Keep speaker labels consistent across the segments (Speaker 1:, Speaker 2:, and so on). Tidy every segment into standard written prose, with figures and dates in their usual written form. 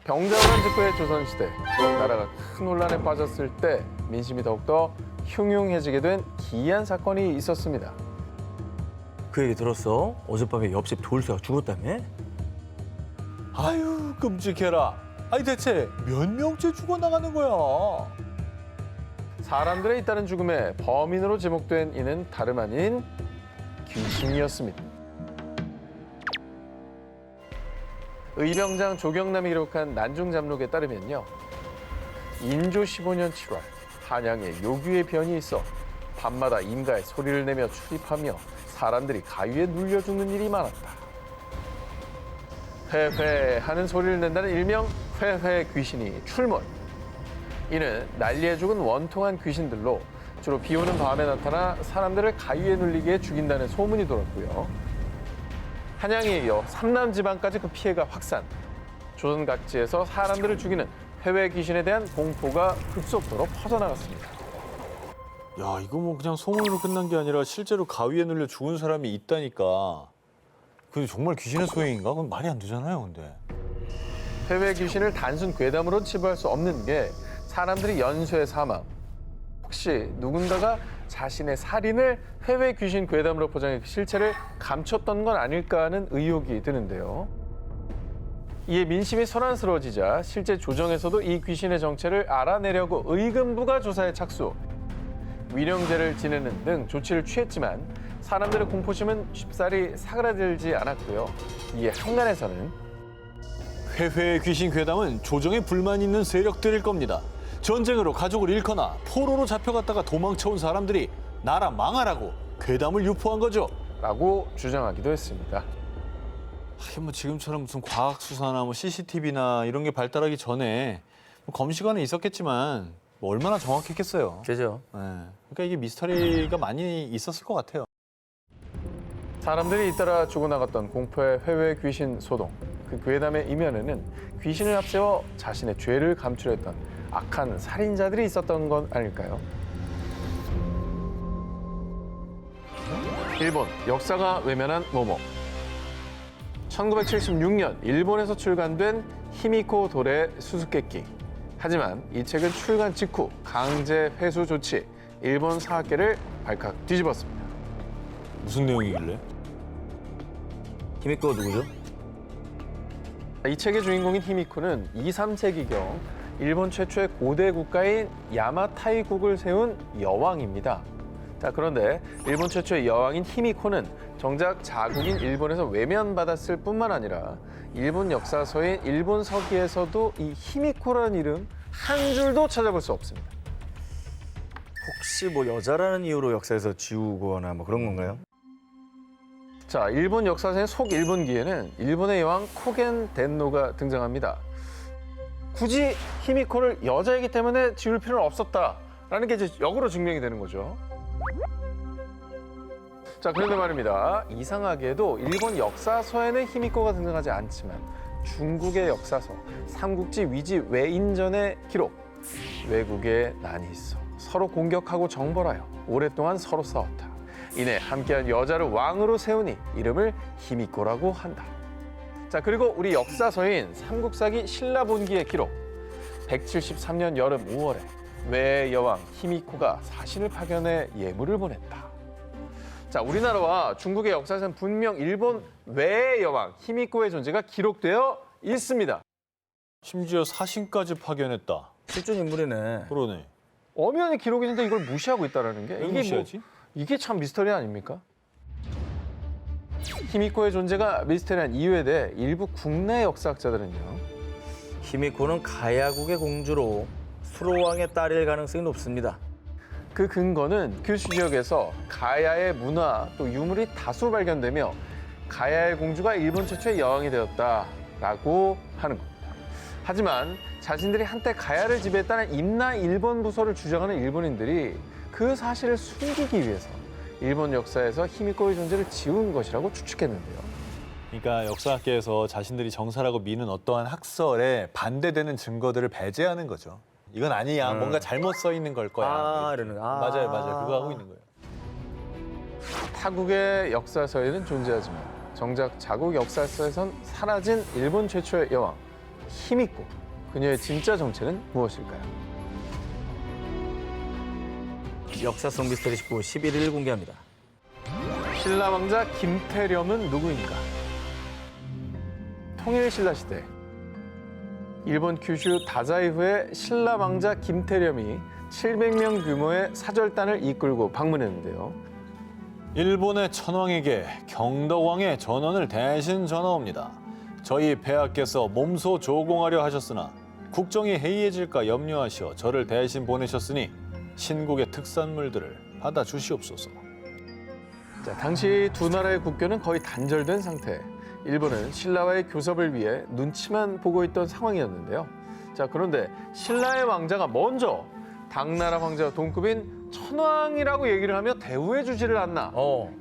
Speaker 1: 병자호란 직후의 조선시대, 나라가 큰 혼란에 빠졌을 때 민심이 더욱더 흉흉해지게 된 기이한 사건이 있었습니다.
Speaker 2: 그 얘기 들었어? 어젯밤에 옆집 돌쇠가 죽었다며?
Speaker 3: 아유, 끔찍해라. 아니 대체 몇 명째 죽어나가는 거야?
Speaker 1: 사람들의 잇따른 죽음의 범인으로 지목된 이는 다름 아닌 귀신이었습니다. 의병장 조경남이 기록한 난중잠록에 따르면요. 인조 15년 7월 한양에 요귀의 변이 있어 밤마다 임가에 소리를 내며 출입하며 사람들이 가위에 눌려 죽는 일이 많았다. 회회 하는 소리를 낸다는 일명 회회 귀신이 출몰. 이는 난리에 죽은 원통한 귀신들로 주로 비 오는 밤에 나타나 사람들을 가위에 눌리게 죽인다는 소문이 돌았고요. 한양에 이어 삼남 지방까지 그 피해가 확산. 조선 각지에서 사람들을 죽이는 회외 귀신에 대한 공포가 급속도로 퍼져나갔습니다.
Speaker 3: 야, 이거 뭐 그냥 소문으로 끝난 게 아니라 실제로 가위에 눌려 죽은 사람이 있다니까. 근데 정말 귀신의 소행인가? 그건 말이 안 되잖아요, 근데.
Speaker 1: 회외 귀신을 단순 괴담으로 치부할 수 없는 게 사람들이 연쇄 사망. 혹시 누군가가 자신의 살인을 회외 귀신 괴담으로 포장해 실체를 감췄던 건 아닐까 하는 의혹이 드는데요. 이에 민심이 소란스러워지자 실제 조정에서도 이 귀신의 정체를 알아내려고 의금부가 조사에 착수. 위령제를 지내는 등 조치를 취했지만 사람들의 공포심은 쉽사리 사그라들지 않았고요. 이에 한간에서는
Speaker 3: 회회의 귀신 괴담은 조정에 불만 있는 세력들일 겁니다. 전쟁으로 가족을 잃거나 포로로 잡혀갔다가 도망쳐온 사람들이 나라 망하라고 괴담을 유포한 거죠.
Speaker 1: 라고 주장하기도 했습니다.
Speaker 3: 하긴 뭐 지금처럼 무슨 과학 수사나 뭐 CCTV나 이런 게 발달하기 전에 뭐 검시관에 있었겠지만 뭐 얼마나 정확했겠어요.
Speaker 2: 그죠?
Speaker 3: 네. 그러니까 이게 미스터리가 많이 있었을 것 같아요.
Speaker 1: 사람들이 잇따라 죽어나갔던 공포의 회외 귀신 소동. 그 괴담의 이면에는 귀신을 앞세워 자신의 죄를 감추려했던 악한 살인자들이 있었던 건 아닐까요? 일본, 역사가 외면한 모모. 1976년 일본에서 출간된 히미코 도레 수수께끼. 하지만 이 책은 출간 직후 강제 회수 조치, 일본 사학계를 발칵 뒤집었습니다.
Speaker 3: 무슨 내용이길래?
Speaker 2: 히미코가 누구죠?
Speaker 1: 이 책의 주인공인 히미코는 2, 3세기경 일본 최초의 고대 국가인 야마타이국을 세운 여왕입니다. 자, 그런데 일본 최초의 여왕인 히미코는 정작 자국인 일본에서 외면받았을 뿐만 아니라 일본 역사서인 일본 서기에서도 이 히미코라는 이름 한 줄도 찾아볼 수 없습니다.
Speaker 2: 혹시 뭐 여자라는 이유로 역사에서 지우거나 뭐 그런 건가요?
Speaker 1: 자, 일본 역사서의 속일본기에는 일본의 여왕 코겐 덴노가 등장합니다. 굳이 히미코를 여자이기 때문에 지울 필요는 없었다라는 게 이제 역으로 증명이 되는 거죠. 자, 그런데 말입니다. 이상하게도 일본 역사서에는 히미코가 등장하지 않지만 중국의 역사서, 삼국지 위지 외인전의 기록, 외국에 난이 있어 서로 공격하고 정벌하여 오랫동안 서로 싸웠다. 이내 함께한 여자를 왕으로 세우니 이름을 히미코라고 한다. 자, 그리고 우리 역사서인 삼국사기 신라본기의 기록. 173년 여름 5월에 외의 여왕 히미코가 사신을 파견해 예물을 보냈다. 자, 우리나라와 중국의 역사에서는 분명 일본 외의 여왕 히미코의 존재가 기록되어 있습니다.
Speaker 3: 심지어 사신까지 파견했다.
Speaker 2: 실존 인물이네.
Speaker 3: 그러네.
Speaker 1: 엄연히 기록이 있는데 이걸 무시하고 있다는 게
Speaker 3: 왜 무시하지?
Speaker 1: 이게 참 미스터리 아닙니까? 히미코의 존재가 미스터리한 이유에 대해 일부 국내 역사학자들은요.
Speaker 2: 히미코는 가야국의 공주로 수로왕의 딸일 가능성이 높습니다.
Speaker 1: 그 근거는 규슈 지역에서 가야의 문화 또 유물이 다수 발견되며 가야의 공주가 일본 최초의 여왕이 되었다라고 하는 겁니다. 하지만 자신들이 한때 가야를 지배했다는 임나 일본 부서를 주장하는 일본인들이 그 사실을 숨기기 위해서 일본 역사에서 히미코의 존재를 지운 것이라고 추측했는데요.
Speaker 3: 그러니까 역사학계에서 자신들이 정사라고 미는 어떠한 학설에 반대되는 증거들을 배제하는 거죠. 이건 아니야. 뭔가 잘못 써 있는 걸 거야.
Speaker 2: 아,
Speaker 3: 이렇게.
Speaker 2: 이러는.
Speaker 3: 맞아요. 그거 하고 있는 거예요.
Speaker 1: 타국의 역사서에는 존재하지만 정작 자국 역사서에선 사라진 일본 최초의 여왕 힘있고 그녀의 진짜 정체는 무엇일까요?
Speaker 2: 역사성 미스터리 19 11일 공개합니다.
Speaker 1: 신라 왕자 김태렴은 누구인가? 통일 신라 시대 일본 규슈 다자이 후에 신라 왕자 김태렴이 700명 규모의 사절단을 이끌고 방문했는데요.
Speaker 3: 일본의 천황에게 경덕왕의 전원을 대신 전하옵니다. 저희 폐하께서 몸소 조공하려 하셨으나 국정이 해이해질까 염려하시어 저를 대신 보내셨으니 신국의 특산물들을 받아주시옵소서.
Speaker 1: 자, 당시 두 나라의 국교는 거의 단절된 상태. 일본은 신라와의 교섭을 위해 눈치만 보고 있던 상황이었는데요. 자, 그런데 신라의 왕자가 먼저 당나라 황제와 동급인 천황이라고 얘기를 하며 대우해 주지를 않나.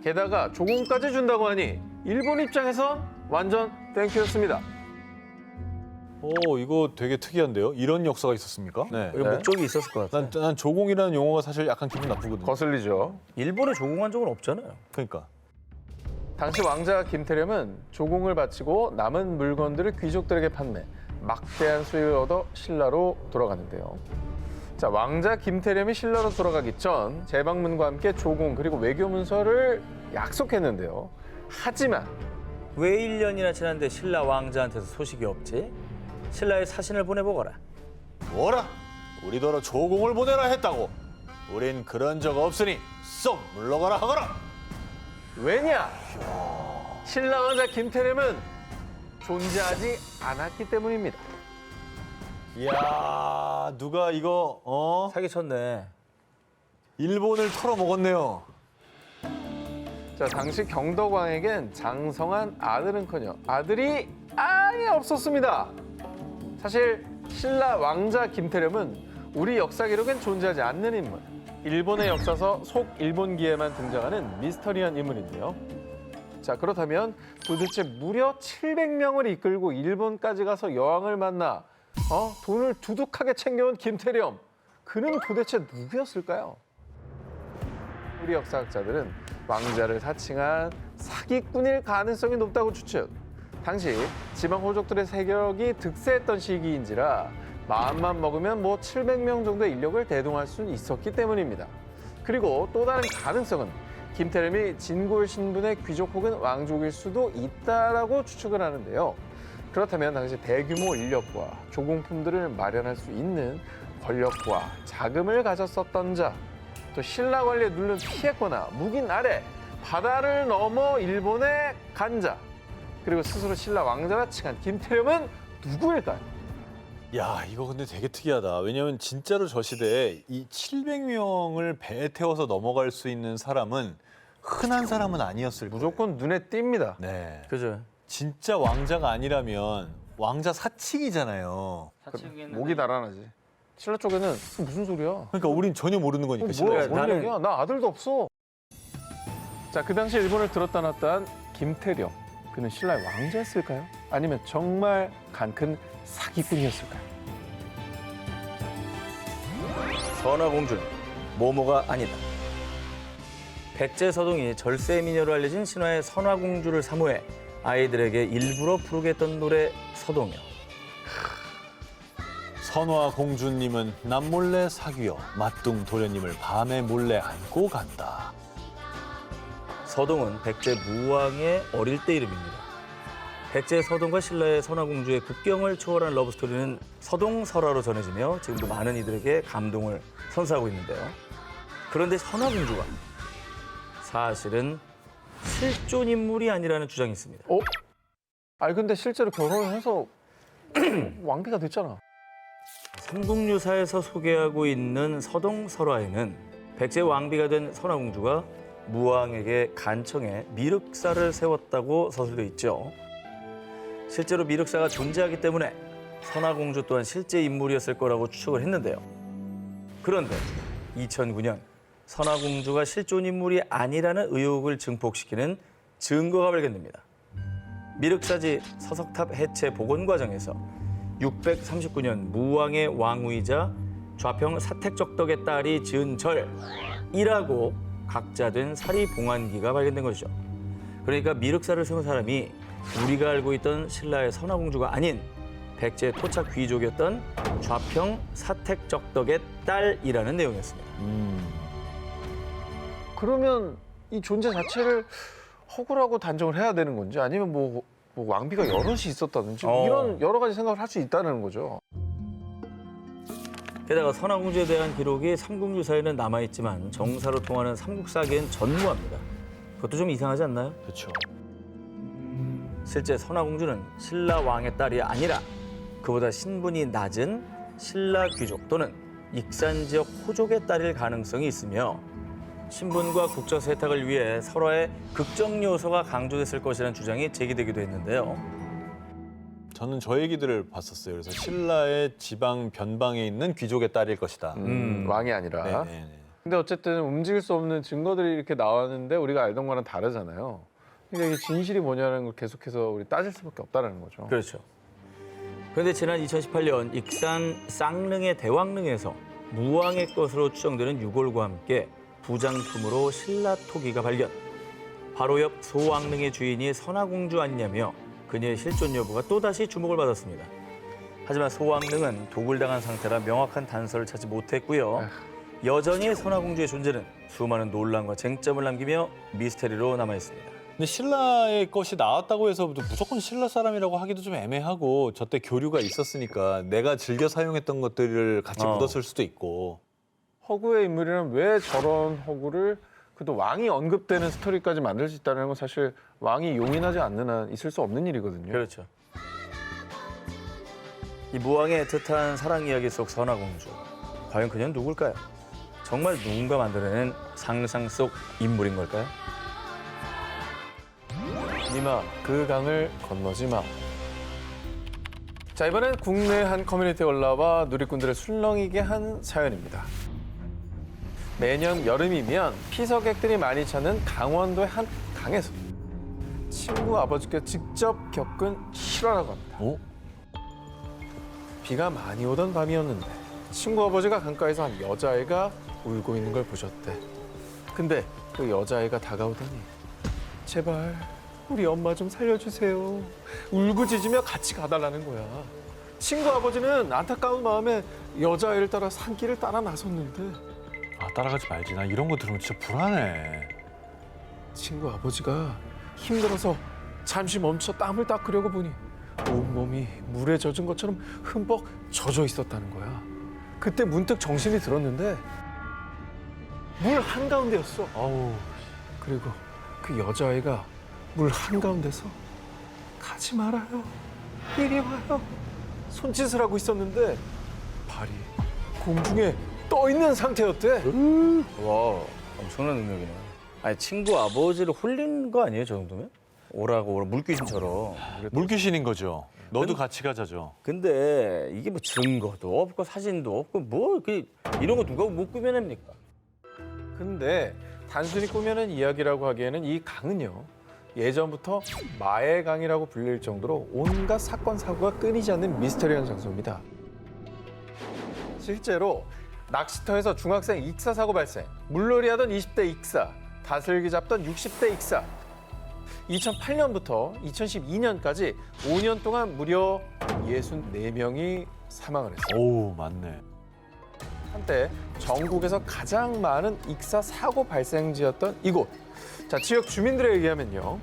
Speaker 1: 게다가 조공까지 준다고 하니 일본 입장에서 완전 땡큐였습니다.
Speaker 3: 오, 이거 되게 특이한데요? 이런 역사가 있었습니까? 네.
Speaker 2: 이거 목적이 있었을 것 같아요.
Speaker 3: 난 조공이라는 용어가 사실 약간 기분 나쁘거든요.
Speaker 1: 거슬리죠.
Speaker 2: 일본에 조공한 적은 없잖아요.
Speaker 3: 그러니까.
Speaker 1: 당시 왕자 김태렴은 조공을 바치고 남은 물건들을 귀족들에게 판매, 막대한 수익을 얻어 신라로 돌아가는데요. 자, 왕자 김태렴이 신라로 돌아가기 전 재방문과 함께 조공 그리고 외교 문서를 약속했는데요. 하지만
Speaker 2: 왜 1년이나 지났는데 신라 왕자한테서 소식이 없지? 신라에 사신을 보내보거라.
Speaker 3: 뭐라? 우리더러 조공을 보내라 했다고. 우린 그런 적 없으니 쏙 물러가라 하거라.
Speaker 1: 왜냐? 신라 왕자 김태렴은 존재하지 않았기 때문입니다.
Speaker 3: 이야, 누가 이거
Speaker 2: 사기쳤네.
Speaker 3: 일본을 털어먹었네요.
Speaker 1: 자, 당시 경덕왕에겐 장성한 아들은커녕 아들이 아예 없었습니다. 사실 신라 왕자 김태렴은 우리 역사 기록엔 존재하지 않는 인물. 일본의 역사서 속일본기에만 등장하는 미스터리한 인물인데요. 자, 그렇다면 도대체 무려 700명을 이끌고 일본까지 가서 여왕을 만나 돈을 두둑하게 챙겨온 김태렴. 그는 도대체 누구였을까요? 우리 역사학자들은 왕자를 사칭한 사기꾼일 가능성이 높다고 추측. 당시 지방 호족들의 세력이 득세했던 시기인지라 마음만 먹으면 700명 정도의 인력을 대동할 수 있었기 때문입니다. 그리고 또 다른 가능성은 김태렴이 진골 신분의 귀족 혹은 왕족일 수도 있다라고 추측을 하는데요. 그렇다면 당시 대규모 인력과 조공품들을 마련할 수 있는 권력과 자금을 가졌었던 자, 또 신라 관리에 눌려 피했거나 묵인 아래 바다를 넘어 일본에 간 자, 그리고 스스로 신라 왕자라 칭한 김태렴은 누구일까요?
Speaker 3: 야, 이거 근데 되게 특이하다. 왜냐면 진짜로 저 시대에 이 700명을 배에 태워서 넘어갈 수 있는 사람은 흔한 사람은 아니었을 거예요.
Speaker 1: 무조건 눈에 띕니다.
Speaker 3: 네.
Speaker 2: 그죠?
Speaker 3: 진짜 왕자가 아니라면 왕자 사칭이잖아요.
Speaker 1: 목이 달아나지. 신라 쪽에는 무슨 소리야?
Speaker 3: 그러니까 우린 전혀 모르는 거니까.
Speaker 1: 뭐야,
Speaker 3: 신라에서.
Speaker 1: 뭔
Speaker 2: 나는-
Speaker 1: 얘기야? 나 아들도 없어. 자, 그 당시 일본을 들었다 놨다 김태렴. 그는 신라의 왕자였을까요? 아니면 정말 간큰 사기꾼이었을까요?
Speaker 2: 선화공주는 모모가 아니다. 백제서동이 절세 미녀로 알려진 신화의 선화공주를 사모해 아이들에게 일부러 부르게 했던 노래 서동요.
Speaker 3: 선화 공주님은 남몰래 사귀어 맞둥 도련님을 밤에 몰래 안고 간다.
Speaker 2: 서동은 백제 무왕의 어릴 때 이름입니다. 백제 서동과 신라의 선화공주의 국경을 초월한 러브스토리는 서동설화로 전해지며 지금도 많은 이들에게 감동을 선사하고 있는데요. 그런데 선화공주가 사실은 실존 인물이 아니라는 주장이 있습니다.
Speaker 1: 아니 근데 실제로 결혼을 해서 왕비가 됐잖아.
Speaker 2: 삼국유사에서 소개하고 있는 서동설화에는 백제 왕비가 된 선화공주가 무왕에게 간청해 미륵사를 세웠다고 서술돼 있죠. 실제로 미륵사가 존재하기 때문에 선화공주 또한 실제 인물이었을 거라고 추측을 했는데요. 그런데 2009년 선화공주가 실존 인물이 아니라는 의혹을 증폭시키는 증거가 발견됩니다. 미륵사지 서석탑 해체 복원 과정에서 639년 무왕의 왕후이자 좌평 사택적덕의 딸이 지은 절이라고 각자된 사리 봉안기가 발견된 것이죠. 그러니까 미륵사를 세운 사람이 우리가 알고 있던 신라의 선화공주가 아닌 백제의 토착 귀족이었던 좌평 사택적덕의 딸이라는 내용이었습니다.
Speaker 1: 그러면 이 존재 자체를 허구라고 단정을 해야 되는 건지 아니면 뭐 왕비가 여럿이 있었다든지 이런 여러 가지 생각을 할 수 있다는 거죠.
Speaker 2: 게다가 선화공주에 대한 기록이 삼국유사에는 남아있지만 정사로 통하는 삼국사기엔 전무합니다. 그것도 좀 이상하지 않나요?
Speaker 3: 그렇죠.
Speaker 2: 실제 선화공주는 신라 왕의 딸이 아니라 그보다 신분이 낮은 신라 귀족 또는 익산 지역 호족의 딸일 가능성이 있으며 신분과 국적 세탁을 위해 설화의 극적 요소가 강조됐을 것이라는 주장이 제기되기도 했는데요.
Speaker 3: 저는 저 얘기들을 봤었어요. 그래서 신라의 지방 변방에 있는 귀족의 딸일 것이다.
Speaker 1: 왕이 아니라.
Speaker 3: 네네네.
Speaker 1: 근데 어쨌든 움직일 수 없는 증거들이 이렇게 나왔는데 우리가 알던 거랑 다르잖아요. 그러니까 이게 진실이 뭐냐는 걸 계속해서 우리 따질 수밖에 없다는 거죠.
Speaker 2: 그렇죠. 그런데 지난 2018년 익산 쌍릉의 대왕릉에서 무왕의 것으로 추정되는 유골과 함께 부장품으로 신라 토기가 발견. 바로 옆 소왕릉의 주인이 선화공주 아니냐며 그녀의 실존 여부가 또다시 주목을 받았습니다. 하지만 소왕릉은 도굴당한 상태라 명확한 단서를 찾지 못했고요. 여전히 선화공주의 존재는 수많은 논란과 쟁점을 남기며 미스테리로 남아 있습니다.
Speaker 3: 근데 신라의 것이 나왔다고 해서 무조건 신라 사람이라고 하기도 좀 애매하고 저때 교류가 있었으니까 내가 즐겨 사용했던 것들을 같이 묻었을 수도 있고.
Speaker 1: 허구의 인물이라면 왜 저런 허구를 그래도 왕이 언급되는 스토리까지 만들 수 있다는 건 사실 왕이 용인하지 않는 한 있을 수 없는 일이거든요.
Speaker 2: 그렇죠. 이 무왕의 애틋한 사랑 이야기 속 선화공주. 과연 그녀는 누굴까요? 정말 누군가 만들어낸 상상 속 인물인 걸까요?
Speaker 1: 니마 그 강을 건너지 마. 자, 이번엔 국내 한 커뮤니티에 올라와 누리꾼들을 술렁이게 한 사연입니다. 매년 여름이면 피서객들이 많이 찾는 강원도의 한 강에서 친구 아버지께 직접 겪은 실화라고 합니다.
Speaker 3: 어?
Speaker 1: 비가 많이 오던 밤이었는데 친구 아버지가 강가에서 한 여자아이가 울고 있는 걸 보셨대. 근데 그 여자아이가 다가오더니 제발 우리 엄마 좀 살려주세요. 울고짖으며 같이 가달라는 거야. 친구 아버지는 안타까운 마음에 여자아이를 따라 산길을 따라 나섰는데
Speaker 3: 아, 따라가지 말지. 나 이런 거 들으면 진짜 불안해.
Speaker 1: 친구 아버지가 힘들어서 잠시 멈춰 땀을 닦으려고 보니 온몸이 물에 젖은 것처럼 흠뻑 젖어 있었다는 거야. 그때 문득 정신이 들었는데 물 한가운데였어.
Speaker 3: 아우.
Speaker 1: 그리고 그 여자아이가 물 한가운데서 가지 말아요. 이리 와요. 손짓을 하고 있었는데 발이 공중에 떠 있는 상태였대.
Speaker 2: 와, 엄청난 능력이네. 아니, 친구 아버지를 홀린 거 아니에요, 저 정도면? 오라고 물귀신처럼.
Speaker 3: 물귀신인 거죠. 너도 같이 가자죠.
Speaker 2: 근데 이게 뭐 증거도 없고 사진도 없고 뭐 이런 거 누가 못 꾸며냅니까?
Speaker 1: 근데 단순히 꾸며낸 이야기라고 하기에는 이 강은요. 예전부터 마의 강이라고 불릴 정도로 온갖 사건 사고가 끊이지 않는 미스터리한 장소입니다. 실제로 낚시터에서 중학생 익사 사고 발생, 물놀이 하던 20대 익사, 다슬기 잡던 60대 익사. 2008년부터 2012년까지 5년 동안 무려 64명이 사망을 했어요.
Speaker 3: 오우, 맞네.
Speaker 1: 한때 전국에서 가장 많은 익사 사고 발생지였던 이곳. 자, 지역 주민들에 의하면요.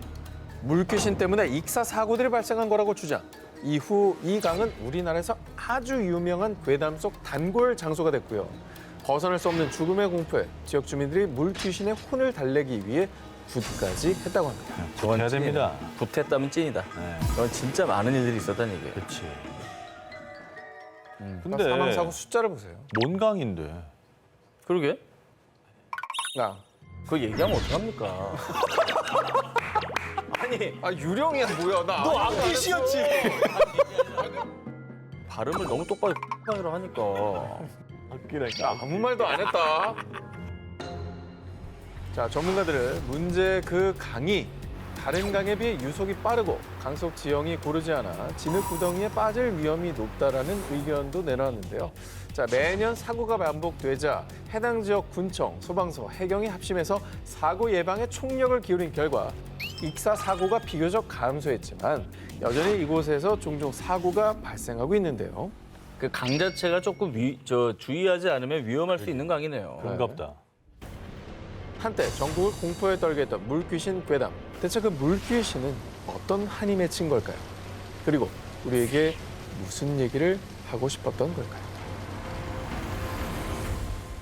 Speaker 1: 물귀신 때문에 익사 사고들이 발생한 거라고 주장. 이후 이 강은 우리나라에서 아주 유명한 괴담 속 단골 장소가 됐고요. 벗어날 수 없는 죽음의 공포에 지역 주민들이 물귀신의 혼을 달래기 위해 굿까지 했다고 합니다.
Speaker 3: 저건 해야 됩니다.
Speaker 2: 붙었다면 찐이다.
Speaker 3: 네.
Speaker 2: 이건 진짜 많은 일들이 있었다는 얘기예요.
Speaker 3: 그렇지.
Speaker 1: 근데 사망 사고 숫자를 보세요.
Speaker 3: 뭔 강인데?
Speaker 2: 그러게?
Speaker 1: 강.
Speaker 2: 그거 얘기하면 어떡합니까? 아니,
Speaker 1: 아 유령이야 뭐야 나. 너
Speaker 3: 악귀시였지.
Speaker 2: 발음을 너무 똑바로 X로 하니까.
Speaker 1: 나 아무 말도 안 했다. 자, 전문가들은 문제 그 강이 다른 강에 비해 유속이 빠르고 강속 지형이 고르지 않아 진흙 구덩이에 빠질 위험이 높다라는 의견도 내놓았는데요. 자, 매년 사고가 반복되자 해당 지역 군청, 소방서, 해경이 합심해서 사고 예방에 총력을 기울인 결과 익사 사고가 비교적 감소했지만 여전히 이곳에서 종종 사고가 발생하고 있는데요.
Speaker 2: 그 강 자체가 조금 주의하지 않으면 위험할 수 있는 강이네요.
Speaker 3: 반갑다.
Speaker 1: 한때 전국을 공포에 떨게 했던 물귀신 괴담. 대체 그 물귀신은 어떤 한이 맺힌 걸까요? 그리고 우리에게 무슨 얘기를 하고 싶었던 걸까요?